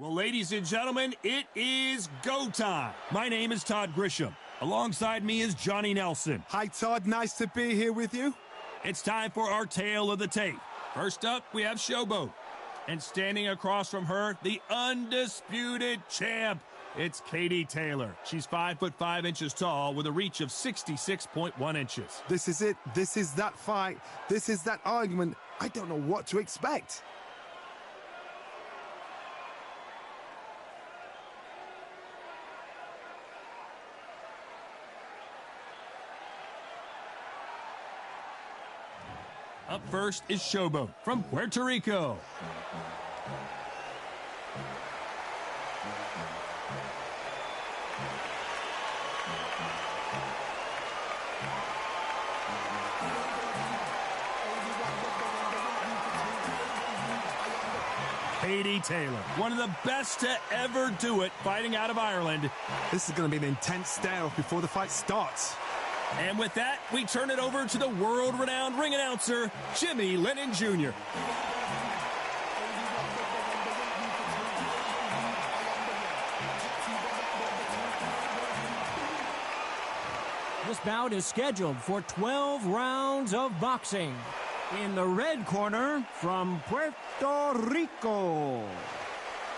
Well, ladies and gentlemen, it is go time. My name is Todd Grisham. Alongside me is Johnny Nelson. Hi, Todd. Nice to be here with you. It's time for our tale of the tape. First up, we have Showboat. And standing across from her, the undisputed champ. It's Katie Taylor. She's 5'5" tall with a reach of 66.1 inches. This is it. This is that fight. This is that argument. I don't know what to expect. Up first is Showboat from Puerto Rico. Katie Taylor, one of the best to ever do it, fighting out of Ireland. This is going to be an intense stare-off before the fight starts. And with that, we turn it over to the world-renowned ring announcer, Jimmy Lennon Jr. This bout is scheduled for 12 rounds of boxing. In the red corner, from Puerto Rico,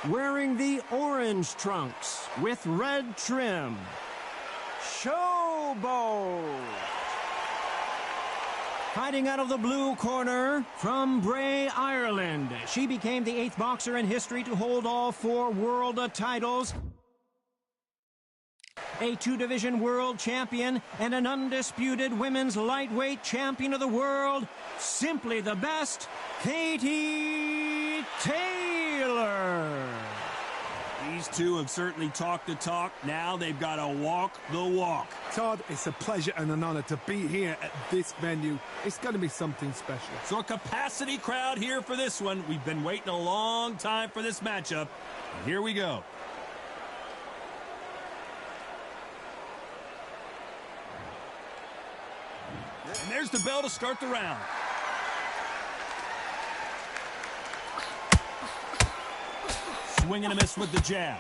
wearing the orange trunks with red trim, Showboat. Fighting out of the blue corner, from Bray, Ireland. She became the 8th boxer in history to hold all 4 world titles. A 2-division world champion and an undisputed women's lightweight champion of the world. Simply the best, Katie Taylor. These two have certainly talked the talk. Now they've got to walk the walk. Todd, it's a pleasure and an honor to be here at this venue. It's going to be something special. So a capacity crowd here for this one. We've been waiting a long time for this matchup. And here we go. And there's the bell to start the round. Swing and a miss with the jab.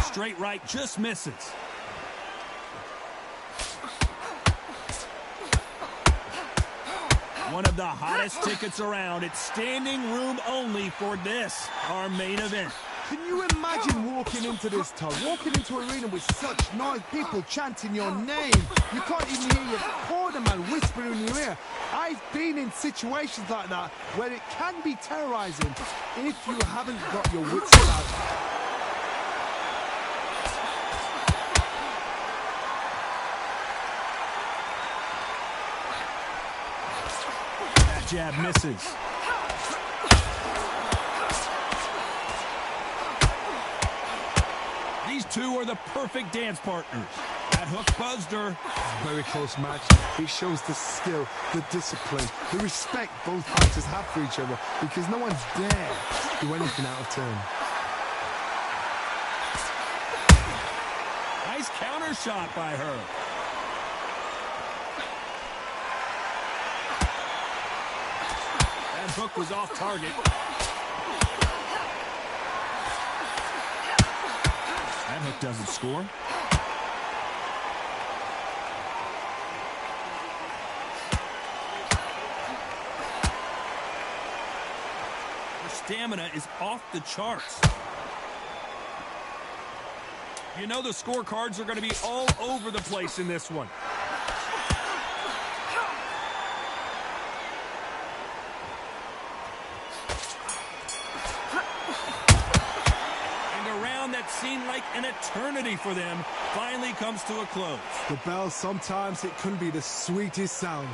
Straight right just misses. One of the hottest tickets around. It's standing room only for this, our main event. Can you imagine walking into this, Todd? Walking into an arena with such noise, people chanting your name. You can't even hear your corner man whispering in your ear. I've been in situations like that where it can be terrorizing if you haven't got your wits about you. Jab misses. These two are the perfect dance partners. That hook buzzed her. Very close match. It shows the skill, the discipline, the respect both fighters have for each other, because no one's dare do anything out of turn. Nice counter shot by her. That hook was off target. That hook doesn't score. Her stamina is off the charts. You know the scorecards are going to be all over the place in this one. That seemed like an eternity for them finally comes to a close. The bell, sometimes it can be the sweetest sound.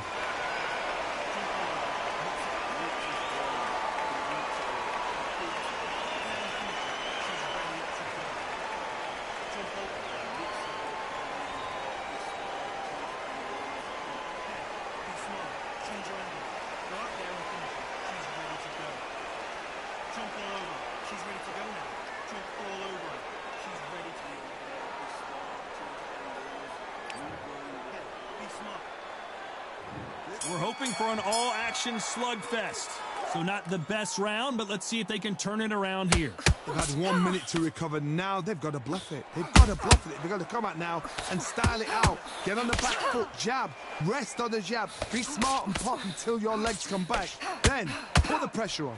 We're hoping for an all-action slugfest. So not the best round, but let's see if they can turn it around here. They've had 1 minute to recover. Now they've got to bluff it. They've got to bluff it. They've got to come out now and style it out. Get on the back foot, jab, rest on the jab. Be smart and pop until your legs come back. Then put the pressure on.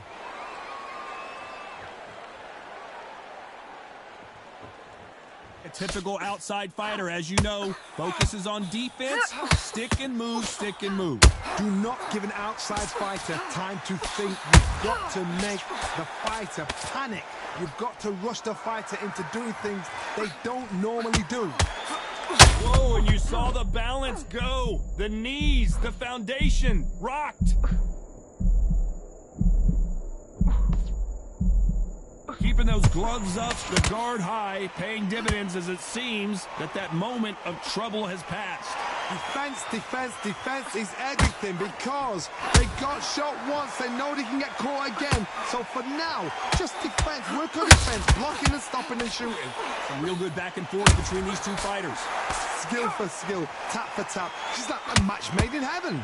A typical outside fighter, as you know, focuses on defense, stick and move, stick and move. Do not give an outside fighter time to think. You've got to make the fighter panic. You've got to rush the fighter into doing things they don't normally do. Whoa, and you saw the balance go. The knees, the foundation, rocked. Keeping those gloves up, the guard high, paying dividends as it seems that moment of trouble has passed. Defense, defense, defense is everything because they got shot once. They know they can get caught again. So for now, just defense, work on defense, blocking and stopping and shooting. Some real good back and forth between these two fighters. Skill for skill, tap for tap. She's like a match made in heaven.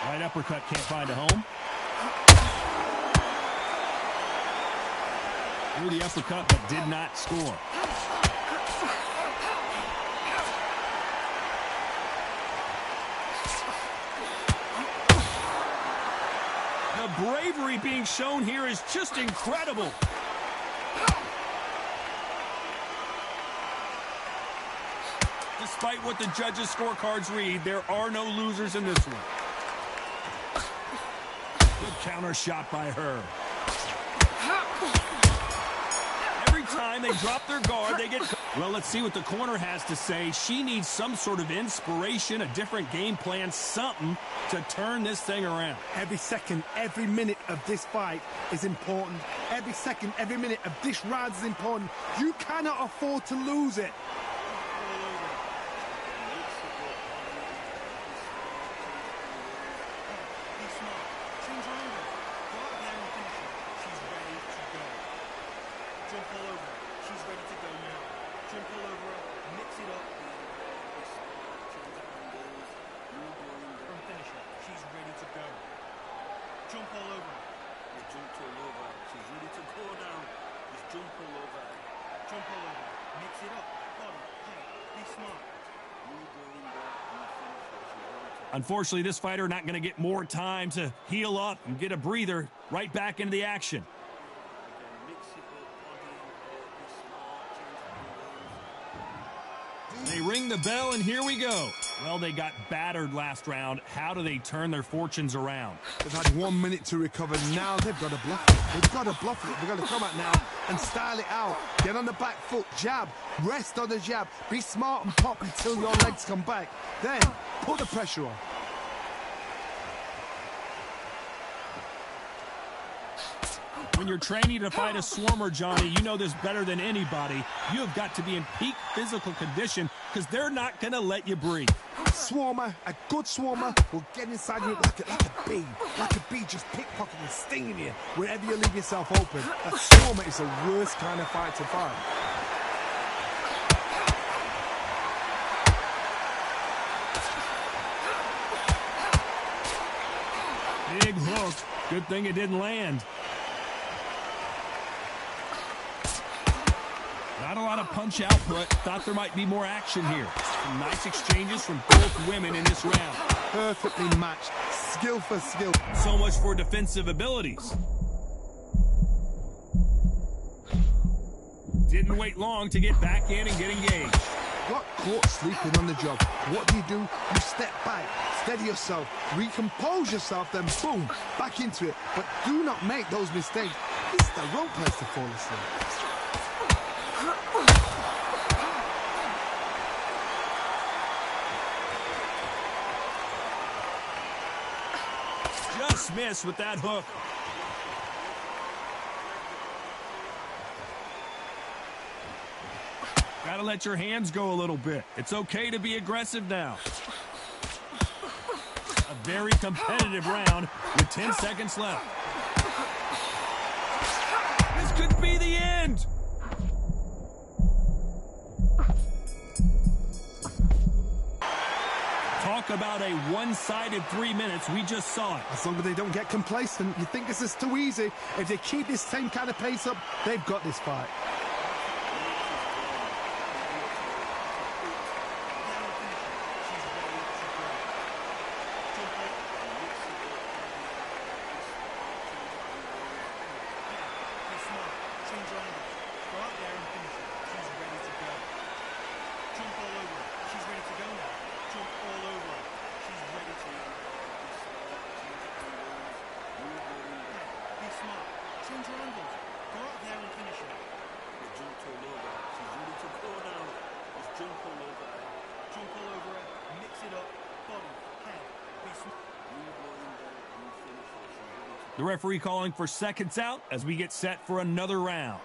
Right uppercut can't find a home. Threw the uppercut but did not score. The bravery being shown here is just incredible. Despite what the judges' scorecards read, there are no losers in this one. Good counter shot by her. Every time they drop their guard, they get... Well, let's see what the corner has to say. She needs some sort of inspiration, a different game plan, something to turn this thing around. Every second, every minute of this fight is important. Every second, every minute of this round is important. You cannot afford to lose it. Unfortunately, this fighter not going to get more time to heal up and get a breather. Right back into the action. They ring the bell, and here we go. Well, they got battered last round. How do they turn their fortunes around? They've had 1 minute to recover. Now they've got to bluff it. They've got to bluff it. They've got to come out now and style it out. Get on the back foot, jab, rest on the jab. Be smart and pop until your legs come back. Then put the pressure on. When you're training to fight a swarmer, Johnny, you know this better than anybody. You have got to be in peak physical condition because they're not going to let you breathe. Swarmer, a good swarmer will get inside you like a bee. Like a bee just pickpocketing, stinging you wherever you leave yourself open. A swarmer is the worst kind of fight to fight. Big hook. Good thing it didn't land. Not a lot of punch output. Thought there might be more action here. Some nice exchanges from both women in this round. Perfectly matched. Skill for skill. So much for defensive abilities. Didn't wait long to get back in and get engaged. Got caught sleeping on the job. What do? You step back, steady yourself, recompose yourself, then boom, back into it. But do not make those mistakes. This is the wrong place to fall asleep. Just missed with that hook. Gotta let your hands go a little bit. It's okay to be aggressive now. A very competitive round with 10 seconds left. could be the end. Talk about a one-sided 3 minutes. We just saw it. As long as they don't get complacent, you think this is too easy. If they keep this same kind of pace up, they've got this fight. The referee calling for seconds out as we get set for another round.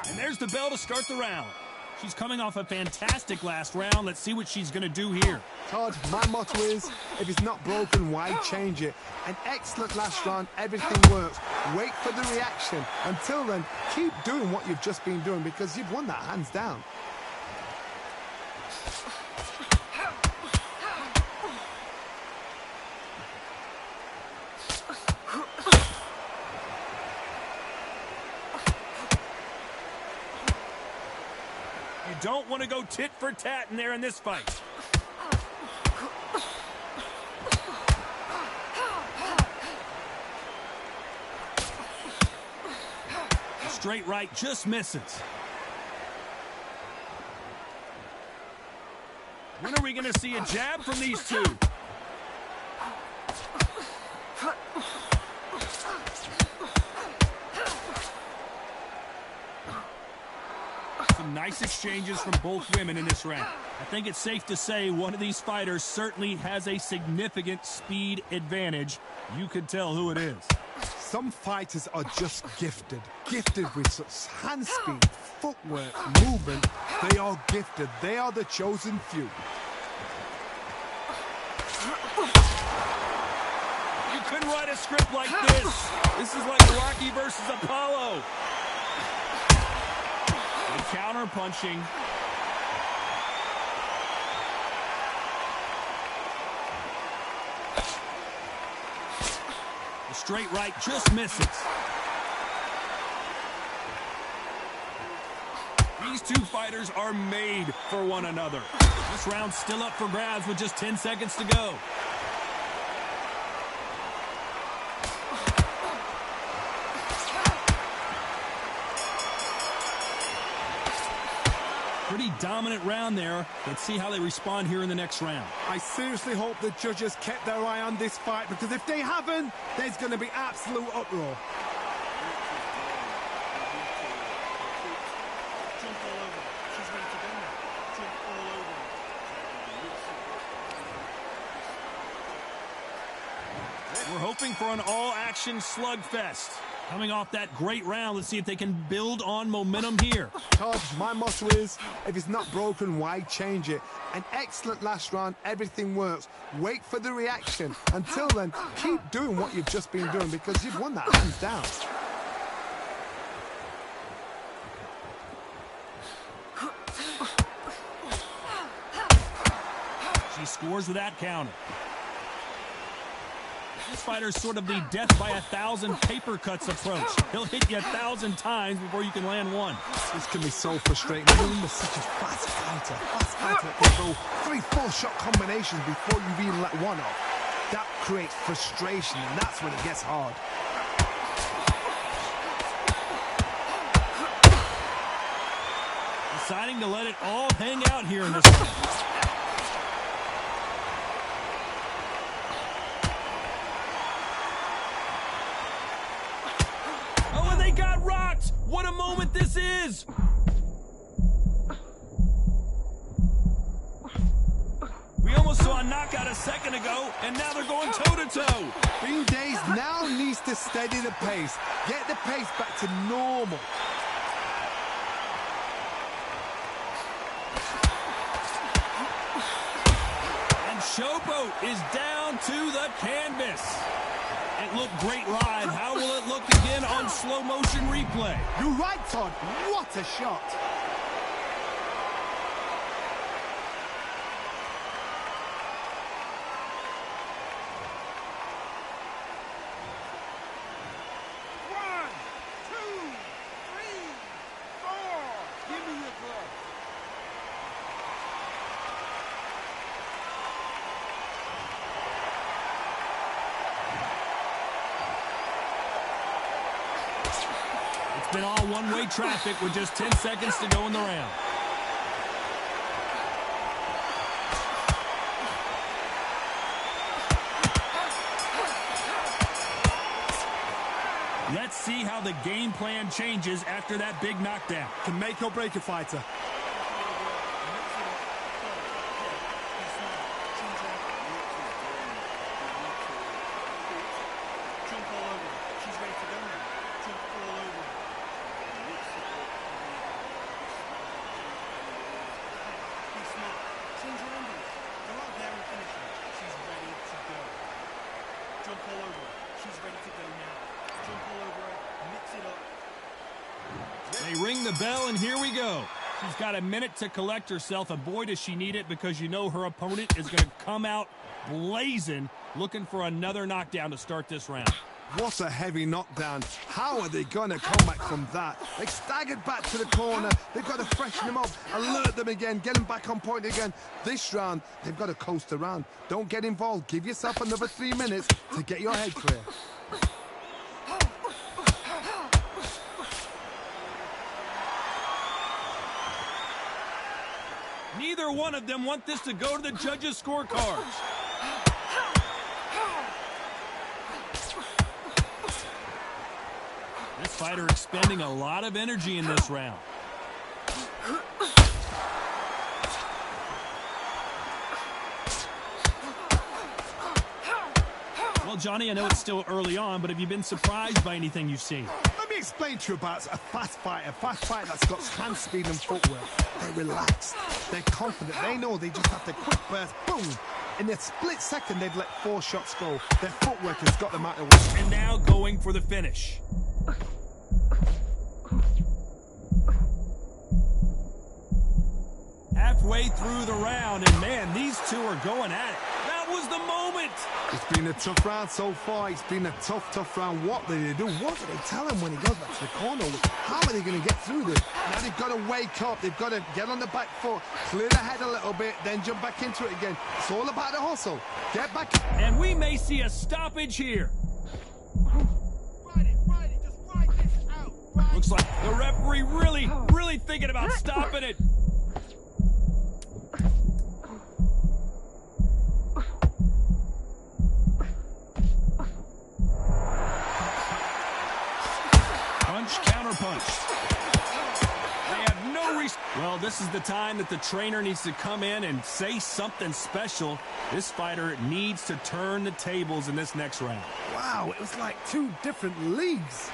And there's the bell to start the round. She's coming off a fantastic last round. Let's see what she's going to do here. Todd, my motto is, if it's not broken, why change it? An excellent last round, everything works. Wait for the reaction. Until then, keep doing what you've just been doing because you've won that hands down. You don't want to go tit for tat in there in this fight. A straight right just misses. When are we going to see a jab from these two? Some nice exchanges from both women in this round. I think it's safe to say one of these fighters certainly has a significant speed advantage. You could tell who it is. Some fighters are just gifted with such hand speed, footwork, movement. They are gifted. They are the chosen few. You couldn't write a script like this. This is like Rocky versus Apollo. And counter punching. The straight right just misses. These two fighters are made for one another. This round's still up for grabs with just 10 seconds to go. Pretty dominant round there. Let's see how they respond here in the next round. I seriously hope the judges kept their eye on this fight because if they haven't, there's going to be absolute uproar. We're hoping for an all-action slugfest. Coming off that great round, let's see if they can build on momentum here. Todd, my motto is, if it's not broken, why change it? An excellent last round, everything works. Wait for the reaction. Until then, keep doing what you've just been doing because you've won that hands down. She scores with that counter. This fighter's sort of the death by 1,000 paper cuts approach. He'll hit you 1,000 times before you can land one. This can be so frustrating. You're such a fast fighter that can go 3-4 shot combinations before you've even let one off. That creates frustration, and that's when it gets hard. Deciding to let it all hang out here in this one. Got rocked! What a moment this is! We almost saw a knockout a second ago, and now they're going toe-to-toe. Bean Days now needs to steady the pace. Get the pace back to normal. And Showboat is down to the canvas. It looked great live. How will it look again on slow motion replay? You're right, Todd. What a shot. Been all one-way traffic with just 10 seconds to go in the round. Let's see how the game plan changes after that big knockdown. Can make or break a fighter. They ring the bell, and here we go. She's got a minute to collect herself, and boy, does she need it, because you know her opponent is going to come out blazing, looking for another knockdown to start this round. What a heavy knockdown. How are they going to come back from that? They staggered back to the corner. They've got to freshen them up, alert them again, get them back on point again. This round, they've got to coast around. Don't get involved. Give yourself another 3 minutes to get your head clear. Neither one of them want this to go to the judges' scorecards. This fighter expending a lot of energy in this round. Well, Johnny, I know it's still early on, but have you been surprised by anything you've seen? Let me explain to you about a fast fighter that's got hand speed and footwork. They're relaxed. They're confident. They know they just have to quick burst, boom. In a split second, they've let 4 shots go. Their footwork has got them out of the way. And now going for the finish. Halfway through the round, and man, these two are going at it. That was the moment. It's been a tough round so far. It's been a tough round. What do they do? What do they tell him when he goes back to the corner? How are they going to get through this? Now they've got to wake up. They've got to get on the back foot, clear the head a little bit, then jump back into it again. It's all about the hustle. Get back. And we may see a stoppage here. Ride it, just ride this out. Looks like the referee really thinking about stopping it. Counterpunch. They have no reason. Well, this is the time that the trainer needs to come in and say something special. This fighter needs to turn the tables in this next round. Wow, it was like 2 different leagues.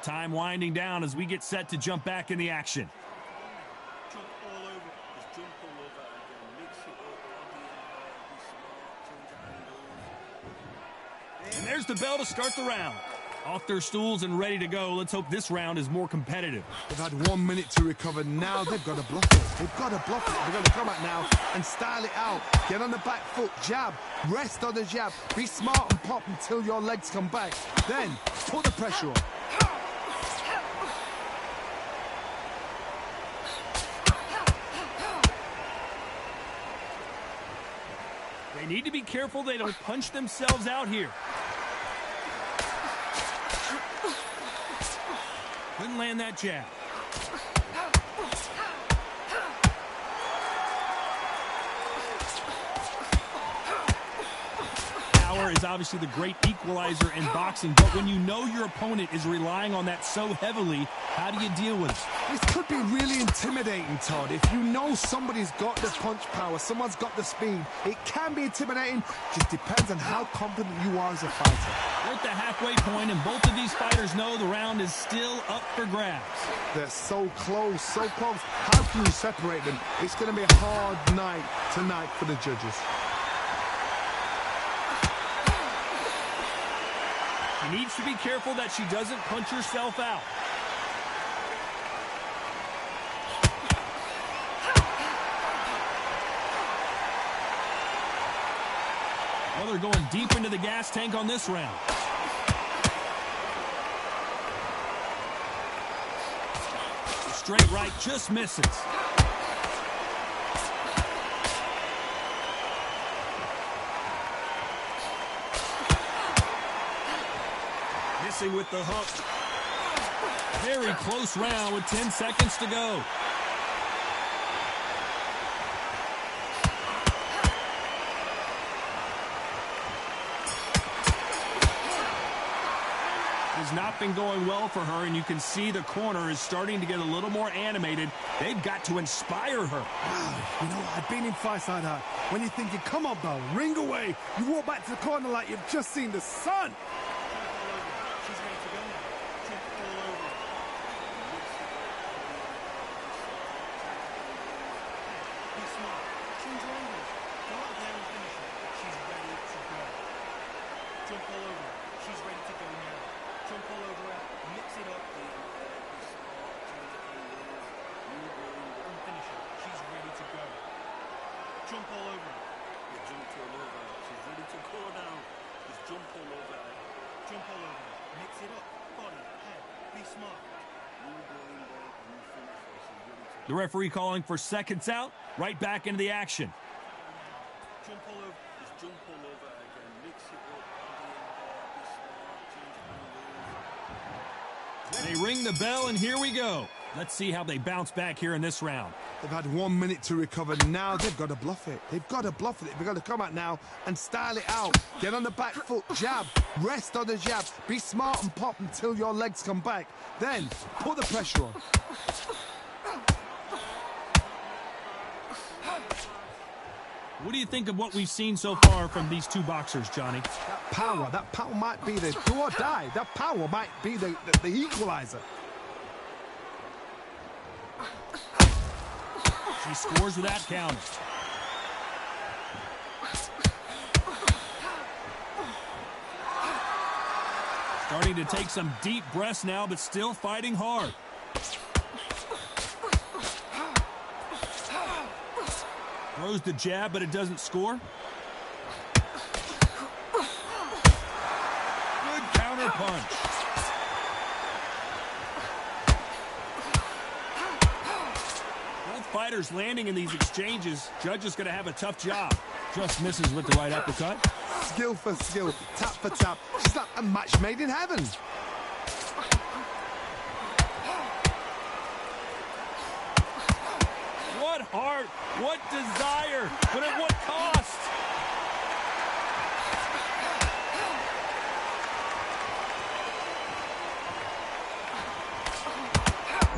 Time winding down as we get set to jump back in the action. And there's the bell to start the round. Off their stools and ready to go. Let's hope this round is more competitive. They've had 1 minute to recover. Now they've got to block it. They've got to block it. They've got to come out now and style it out. Get on the back foot, jab, rest on the jab. Be smart and pop until your legs come back. Then put the pressure on. They need to be careful they don't punch themselves out here. Couldn't land that jab. Power is obviously the great equalizer in boxing, but when you know your opponent is relying on that so heavily, how do you deal with it? This could be really intimidating, Todd. If you know somebody's got the punch power, someone's got the speed, it can be intimidating. Just depends on how confident you are as a fighter. We're at the halfway point, and both of these fighters know the round is still up for grabs. They're so close, so close. How can you separate them? It's going to be a hard night tonight for the judges. She needs to be careful that she doesn't punch herself out. Well, they're going deep into the gas tank on this round. Straight right just misses. Missing with the hook. Very close round with 10 seconds to go. Has not been going well for her, and you can see the corner is starting to get a little more animated. They've got to inspire her. Wow, you know, I've been in fights like that. When you're thinking, come on, Bell, ring away. You walk back to the corner like you've just seen the sun. She's ready to go now. Jump all over. Be smart. Change your angle. Go out there and finish it. She's ready to go. Jump all over. She's ready to go now. Jump all over her. Mix it up. And finish it. She's ready to go. Jump all over her. You jumped all over her. She's ready to go now. Just jump all over her. Jump all over her. Mix it up. Body, head. Be smart. You go in there and you finish her. She's ready to go. The referee calling for seconds out. Right back into the action. Jump all over. Just jump all over her again. Mix it up. Be smart. Change the They ring the bell, and here we go. Let's see how they bounce back here in this round. They've had 1 minute to recover. Now they've got to bluff it. They've got to bluff it. They've got to come out now and style it out. Get on the back foot, jab, rest on the jab. Be smart and pop until your legs come back. Then put the pressure on. What do you think of what we've seen so far from these two boxers, Johnny? That power might be the do or die. That power might be the equalizer. She scores with that counter. Starting to take some deep breaths now, but still fighting hard. Throws the jab, but it doesn't score. Good counter punch. Both fighters landing in these exchanges. Judge is going to have a tough job. Just misses with the right uppercut. Skill for skill, tap for tap. She's like a match made in heaven. What heart, what desire, but at what cost?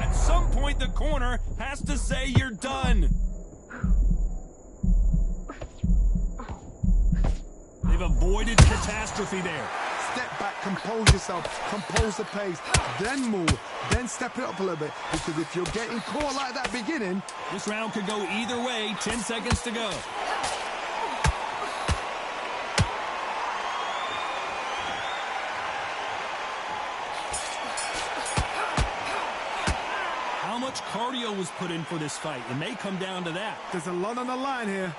At some point, the corner has to say you're done. They've avoided catastrophe there. Step back, compose yourself, compose the pace, then move, then step it up a little bit. Because if you're getting caught like that beginning, This round could go either way. 10 seconds to go. How much cardio was put in for this fight? It may come down to that. there's a lot on the line here.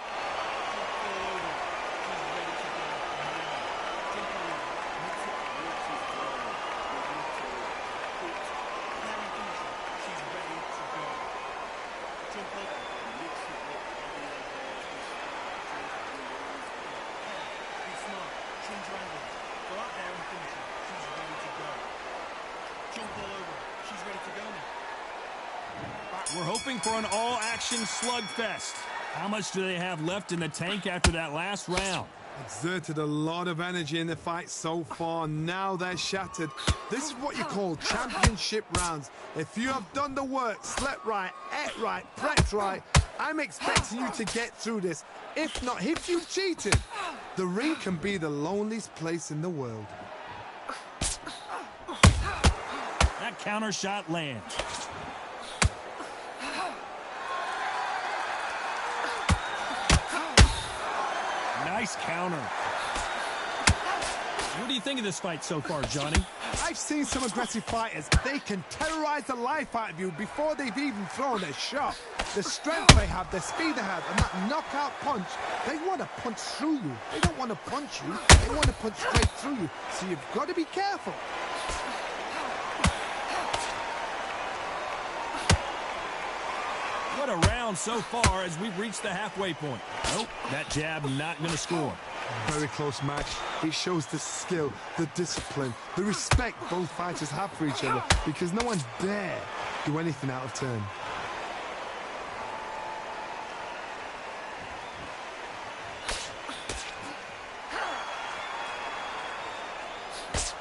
Go out there and finish her. She's ready to go. Jump all over. She's ready to hoping for an all-action slugfest. How much do they have left in the tank after that last round? Exerted a lot of energy in the fight so far. Now they're shattered. This is what you call championship rounds. If you have done the work, slept right, ate right, prepped right, I'm expecting you to get through this. If not, if you cheated, the ring can be the loneliest place in the world. That counter shot lands. Nice counter. What do you think of this fight so far, Johnny? I've seen some aggressive fighters. They can terrorize the life out of you before they've even thrown a shot. The strength they have, the speed they have, and that knockout punch, they want to punch through you. They don't want to punch you. They want to punch straight through you. So you've got to be careful. What a round so far as we've reached the halfway point. Nope, that jab not going to score. Very close match. It shows the skill, the discipline, the respect both fighters have for each other, because no one dare do anything out of turn.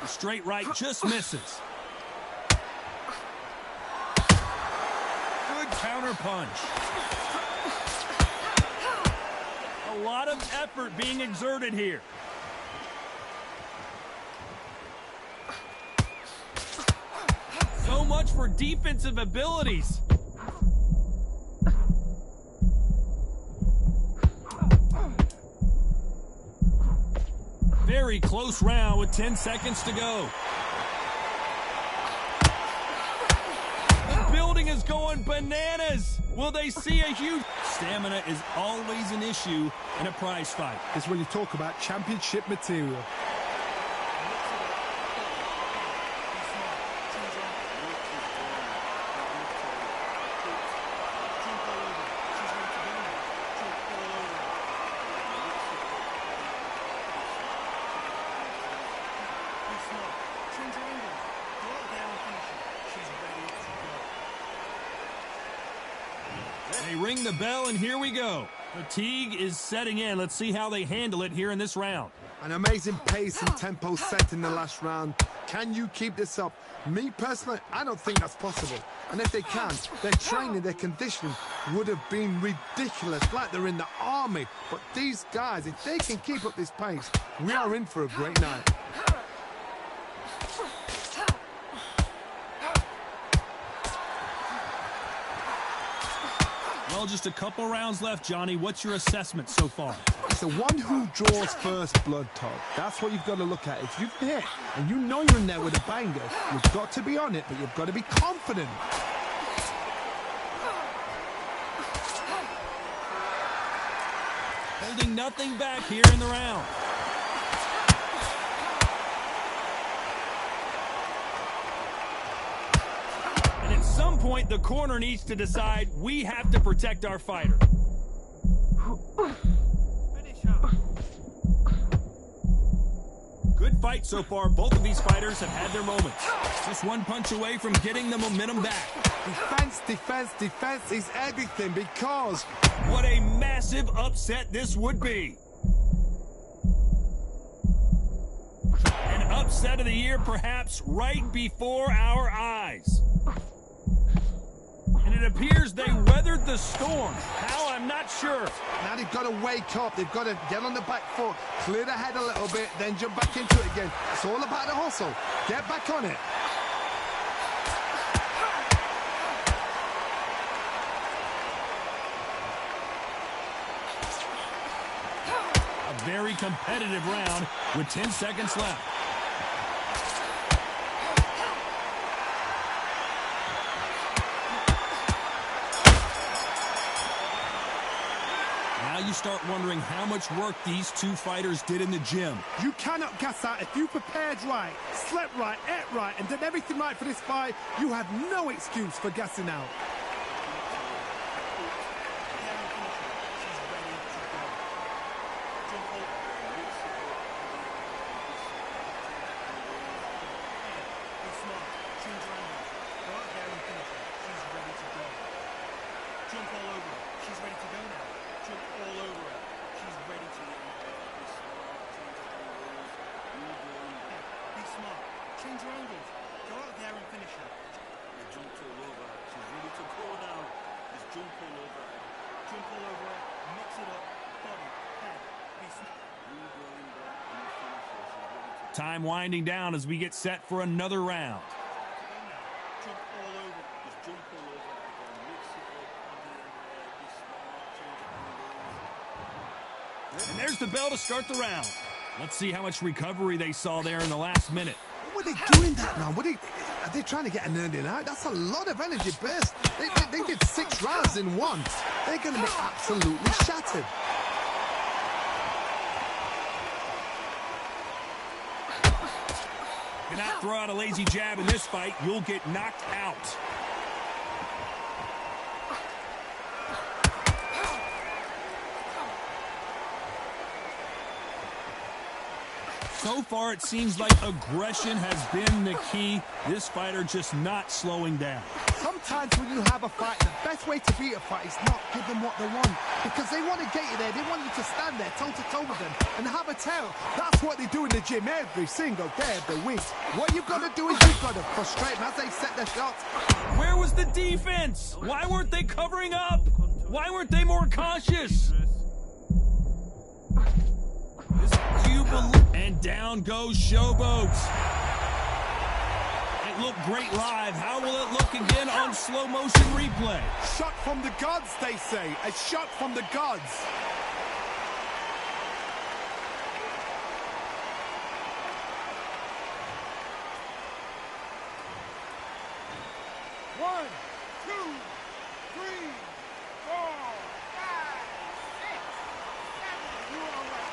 The straight right just misses. Good counter punch. A lot of effort being exerted here. So much for defensive abilities. Very close round with 10 seconds to go. The building is going bananas. Will they see a huge... Stamina is always an issue in a prize fight. It's when you talk about championship material. They ring the bell, and here we go. Fatigue is setting in. Let's see how they handle it here in this round. An amazing pace and tempo set in the last round. Can you keep this up? Me, personally, I don't think that's possible. And if they can, their training, their conditioning would have been ridiculous, like they're in the army. But these guys, if they can keep up this pace, we are in for a great night. Well, just a couple rounds left, Johnny. What's your assessment so far? It's the one who draws first blood, Todd. That's what you've got to look at. If you've hit and you know you're in there with a banger, you've got to be on it, but you've got to be confident. Holding nothing back here in the round. And at some point, the corner needs to decide we have to protect our fighter. Good fight so far. Both of these fighters have had their moments. Just one punch away from getting the momentum back. Defense, defense, defense is everything, because... What a massive upset this would be. An upset of the year, perhaps, right before our eyes. And it appears they weathered the storm. How? I'm not sure. Now they've got to wake up. They've got to get on the back foot, clear the head a little bit, then jump back into it again. It's all about the hustle. Get back on it. A very competitive round with 10 seconds left. Now you start wondering how much work these two fighters did in the gym. You cannot gas out. If you prepared right, slept right, ate right, and did everything right for this fight, you have no excuse for gassing out. Change your angles. Go out there and finish her. He jumped all over. She's ready to go now. He's jumped all over. Jump all over her. Mix it up. Body, head, be smart. You going back and you finish her. She's ready to Time winding down as we get set for another round. Jump all over. Just jump all over again. Mix it up. Body and head. Be smart. Change angles. And there's the bell to start the round. Let's see how much recovery they saw there in the last minute. What are they doing that now? Are they trying to get an earning out? That's a lot of energy burst. They did 6 rounds in one. They're going to be absolutely shattered. Do not throw out a lazy jab in this fight. You'll get knocked out. So far, it seems like aggression has been the key. This fighter just not slowing down. Sometimes when you have a fight, the best way to beat a fight is not give them what they want. Because they want to get you there. They want you to stand there toe-to-toe with them and have a tail. That's what they do in the gym every single day of the week. What you've got to do is you've got to frustrate them as they set their shots. Where was the defense? Why weren't they covering up? Why weren't they more cautious? And down goes Showboat. It looked great live. How will it look again on slow motion replay? Shot from the gods, they say. A shot from the gods. One, two, three, 4, 5, 6, 7. You are right.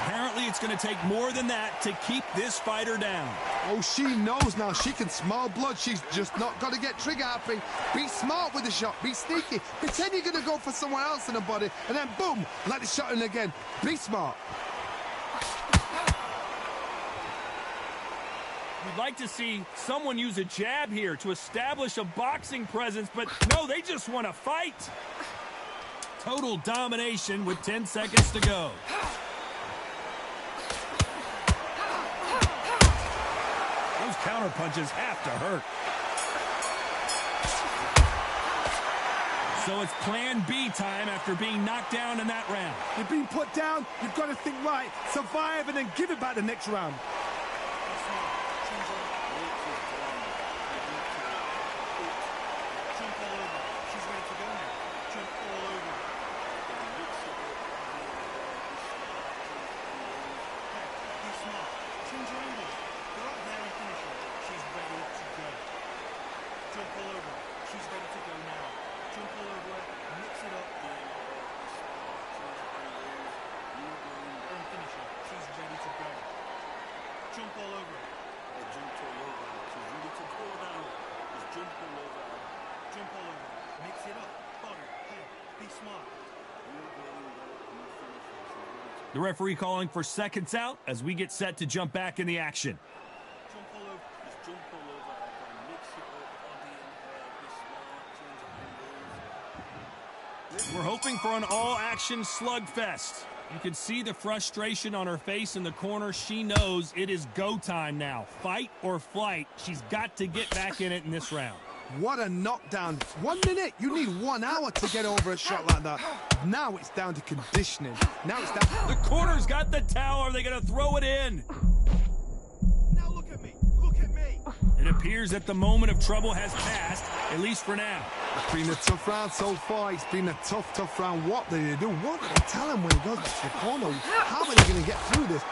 Apparently, it's going to take more than that to keep this fighter down. Oh, she knows now. She can smell blood. She's just not got to get trigger happy. Be smart with the shot. Be sneaky. Pretend you're going to go for somewhere else in the body, and then boom, let the shot in again. Be smart. We'd like to see someone use a jab here to establish a boxing presence, but no, they just want to fight. Total domination with 10 seconds to go. Those counter punches have to hurt. So it's plan B time after being knocked down in that round. You've been put down. You've got to think right. Survive and then give it back the next round. The referee calling for seconds out as we get set to jump back in the action. Jump all over. Just jump all over again. Mix it up. Body and head. Be smart. Change angles. We're hoping for an all-action slugfest. You can see the frustration on her face in the corner. She knows it is go time now. Fight or flight. She's got to get back in it in this round. What a knockdown. 1 minute. You need 1 hour to get over a shot like that. Now it's down to conditioning. Now it's down. The corner's got the towel. Are they going to throw it in? Now look at me. Look at me. It appears that the moment of trouble has passed, at least for now. It's been a tough round so far. It's been a tough round. What do they do? What do they tell him when he goes back to the corner? How are they going to get through this?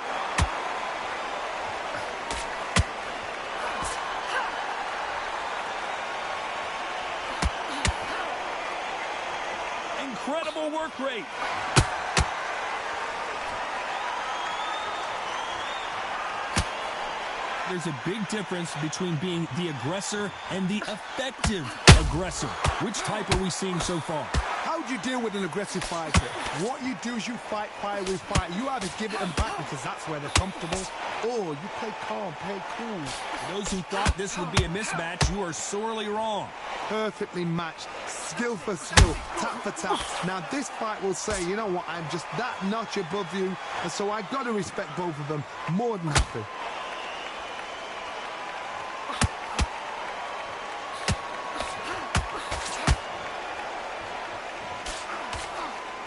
Incredible work rate. There's a big difference between being the aggressor and the effective aggressor. Which type are we seeing so far? How How do you deal with an aggressive fighter? What you do is you fight fire with fire. You either give it them back because that's where they're comfortable, or you play calm, play cool. For those who thought this would be a mismatch, you are sorely wrong. Perfectly matched, skill for skill, tap for tap. Now this fight will say, you know what, I'm just that notch above you, and so I got to respect both of them more than happy.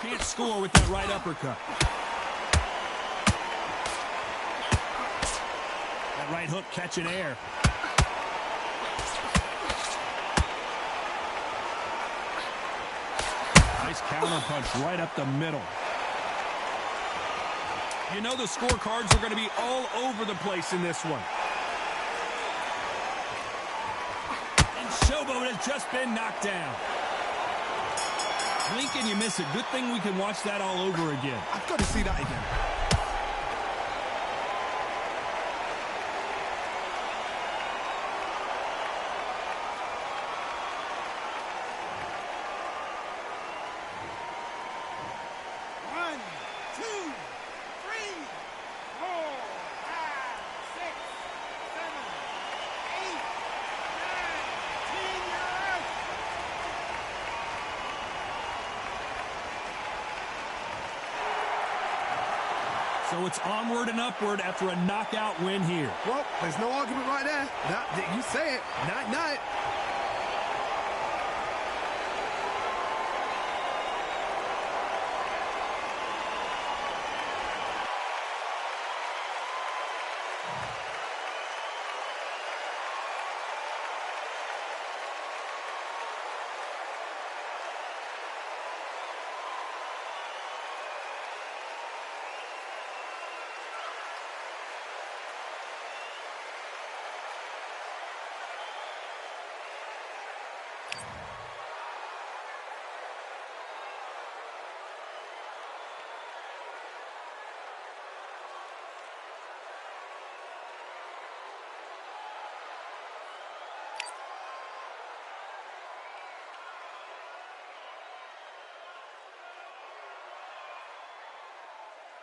Can't score with that right uppercut. That right hook catching air. Nice counter punch right up the middle. You know the scorecards are going to be all over the place in this one. And Showboat has just been knocked down. Blink and you miss it. Good thing we can watch that all over again. I've got to see that again. One, two, three, 4, 5, 6, 7, 8, 9, 10 yards. So it's onward and upward after a knockout win here. Well, there's no argument right there. You say it. Night, night.